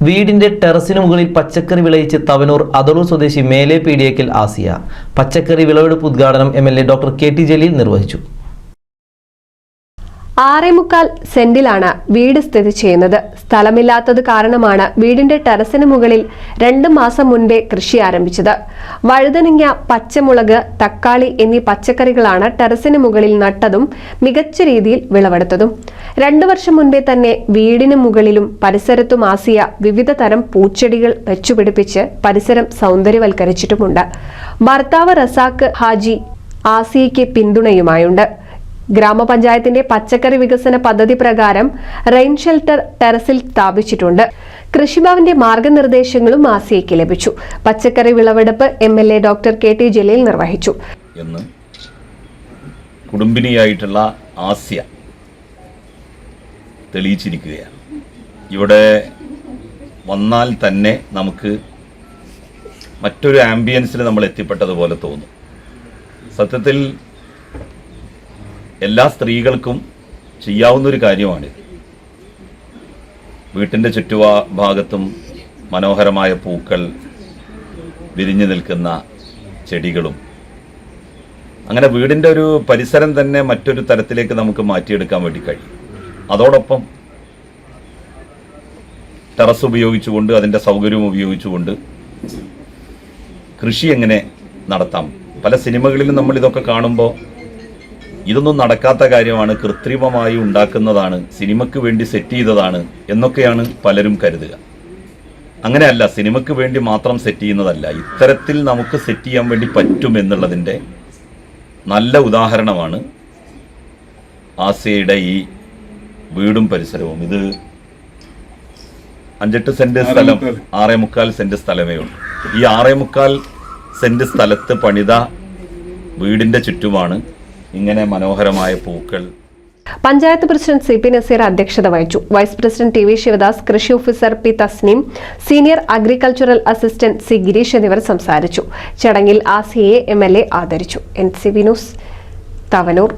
വീടിന്റെ ടെറസിന് മുകളിൽ പച്ചക്കറി വിളയിച്ച് തവനൂർ അതളൂർ സ്വദേശി മേലെ പീഡിയക്കൽ ആസിയ. പച്ചക്കറി വിളവെടുപ്പ് ഉദ്ഘാടനം MLA ഡോക്ടർ KT ജലീൽ നിർവഹിച്ചു. 6.25 സെന്റിലാണ് വീട് സ്ഥിതി ചെയ്യുന്നത്. സ്ഥലമില്ലാത്തത് കാരണമാണ് വീടിന്റെ ടെറസിന് മുകളിൽ 2 മാസം മുൻപേ കൃഷി ആരംഭിച്ചത്. വഴുതനങ്ങ, പച്ചമുളക്, തക്കാളി എന്നീ പച്ചക്കറികളാണ് ടെറസിന് മുകളിൽ നട്ടതും മികച്ച രീതിയിൽ വിളവെടുത്തതും. 2 വർഷം മുൻപേ തന്നെ വീടിന് മുകളിലും പരിസരത്തും ആസിയ വിവിധ തരം പൂച്ചെടികൾ വെച്ചുപിടിപ്പിച്ച് പരിസരം സൗന്ദര്യവൽക്കരിച്ചിട്ടുമുണ്ട്. ഭർത്താവ് റസാഖ് ഹാജി ആസിയയ്ക്ക് പിന്തുണയുമായുണ്ട്. ഗ്രാമപഞ്ചായത്തിന്റെ പച്ചക്കറി വികസന പദ്ധതി പ്രകാരം റെയിൻ ഷെൽട്ടർ ടെറസിൽ സ്ഥാപിച്ചിട്ടുണ്ട്. കൃഷിഭവന്റെ മാർഗനിർദ്ദേശങ്ങളും ആസിയയ്ക്ക് ലഭിച്ചു. പച്ചക്കറി വിളവെടുപ്പ് MLA ഡോക്ടർ KT ജലീൽ നിർവഹിച്ചു. കുടുംബിനിയായിട്ടുള്ള ആസിയ തെളിയിച്ചിരിക്കുകയാണ്. ഇവിടെ വന്നാൽ തന്നെ നമുക്ക് മറ്റൊരു ആംബിയൻസിൽ നമ്മൾ എത്തിപ്പെട്ടതുപോലെ തോന്നും. സത്യത്തിൽ എല്ലാ സ്ത്രീകൾക്കും ചെയ്യാവുന്നൊരു കാര്യമാണിത്. വീട്ടിൻ്റെ ചുറ്റുഭാഗത്തും മനോഹരമായ പൂക്കൾ, വിരിഞ്ഞു നിൽക്കുന്ന ചെടികളും, അങ്ങനെ വീടിൻ്റെ ഒരു പരിസരം തന്നെ മറ്റൊരു തരത്തിലേക്ക് നമുക്ക് മാറ്റിയെടുക്കാൻ വേണ്ടി കഴിയും. അതോടൊപ്പം ടെറസ് ഉപയോഗിച്ചുകൊണ്ട്, അതിൻ്റെ സൗകര്യം ഉപയോഗിച്ചുകൊണ്ട് കൃഷി എങ്ങനെ നടത്താം. പല സിനിമകളിലും നമ്മൾ ഇതൊക്കെ കാണുമ്പോൾ ഇതൊന്നും നടക്കാത്ത കാര്യമാണ്, കൃത്രിമമായി ഉണ്ടാക്കുന്നതാണ്, സിനിമയ്ക്ക് വേണ്ടി സെറ്റ് ചെയ്തതാണ് എന്നൊക്കെയാണ് പലരും കരുതുക. അങ്ങനെയല്ല, സിനിമയ്ക്ക് വേണ്ടി മാത്രം സെറ്റ് ചെയ്യുന്നതല്ല, ഇത്തരത്തിൽ നമുക്ക് സെറ്റ് ചെയ്യാൻ വേണ്ടി പറ്റും എന്നുള്ളതിൻ്റെ നല്ല ഉദാഹരണമാണ് ആസിയയുടെ ഈ വീടും പരിസരവും. ഇത് 5-8 സെന്റ് സ്ഥലം, 6.25 സെന്റ് സ്ഥലമേ ഉള്ളൂ. ഈ 6.25 സെന്റ് സ്ഥലത്ത് പണിത വീടിൻ്റെ ചുറ്റുമാണ് ഇങ്ങനെ മനോഹരമായ പൂക്കൾ. പഞ്ചായത്ത് പ്രസിഡന്റ് CP നസീർ അധ്യക്ഷത വഹിച്ചു. വൈസ് പ്രസിഡന്റ് TV ശിവദാസ്, കൃഷി officer P Thasneem, senior agricultural assistant C Gireesh എന്നിവർ സംസാരിച്ചു. ചടങ്ങിൽ ആസിയയെ MLA ആദരിച്ചു. NCB news, Thavanur.